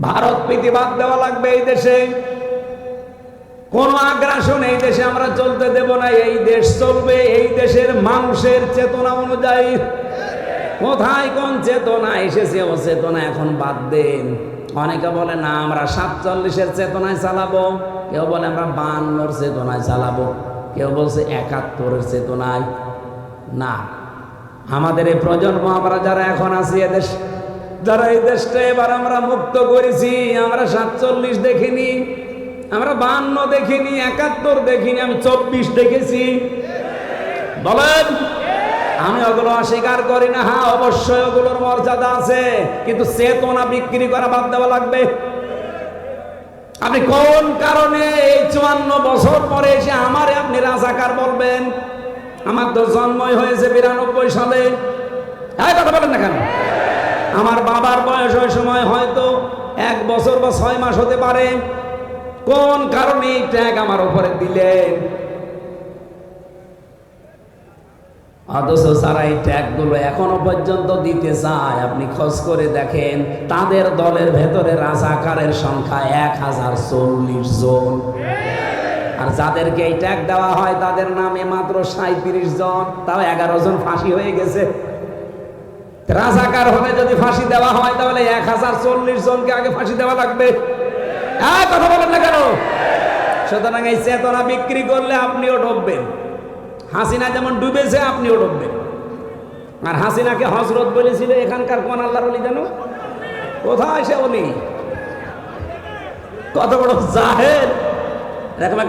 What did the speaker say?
ভারত প্রীতিবাদ দেওয়া লাগবে এই দেশে। কোন আগ্রাসন এই দেশে আমরা চলতে দেব না। এই দেশ চলবে এই দেশের মানুষের চেতনা অনুযায়ী। কোথায় কোন চেতনা এসেছে, ও চেতনা এখন বাদ দেন। অনেকে বলে না আমরা 47-এর চেতনায় চালাবো, কেউ বলে আমরা 52-র চেতনায় চালাবো, কেউ বলছে 71-এর চেতনায়। না, আমাদের এই প্রজন্ম, আমরা যারা এখন আছি এদেশ, যারা এই দেশটা এবার আমরা মুক্ত করেছি, আমরা 47 দেখিনি, আমরা 52 দেখিনি, 71 দেখিনি, আমি 24 দেখেছি। বলেন, আমি ওগুলো অস্বীকার করি না। হ্যাঁ, অবশ্যই ওগুলোর মর্যাদা আছে, কিন্তু চেতনা বিক্রি করা বাদ দেওয়া লাগবে। আপনি কোন কারণে এই 54 বছর পরে এসে আমারে আপনি রাজাকার বলবেন? আমার তো জন্মই হয়েছে 92 সালে। এই কথা বলেন না কেন? আমার বাবার বয়স ওই সময় হয়তো 1 বছর বা 6 মাস হতে পারে। কোন কারণে এই ট্যাগ আমার উপরে দিলেন? অথচ যারা এই ট্যাগগুলো এখনো পর্যন্ত দিতে চায়, আপনি খোঁজ করে দেখেন, তাদের দলের ভেতরে রাজাকারের সংখ্যা 1040 জন। আর যাদেরকে এই ট্যাগ দেওয়া হয় তাদের নামে মাত্র 37 জন, তাও 11 জন ফাঁসি হয়ে গেছে। রাজাকার হলে যদি ফাঁসি দেওয়া হয় তাহলে 1040 জনকে আগে ফাঁসি দেওয়া লাগবে। কথা বলেন না কেন? সুতরাং এই চেতনা বিক্রি করলে আপনিও ডুববেন। হাসিনা যেমন ডুবেছে, আপনিও ডুববেন। আর হাসিনাকে হযরত বলেছিল এখানকার কোন আল্লাহর ওলি জানো? কোথায় সে ওলি? কত বড় জাহেল! এরকম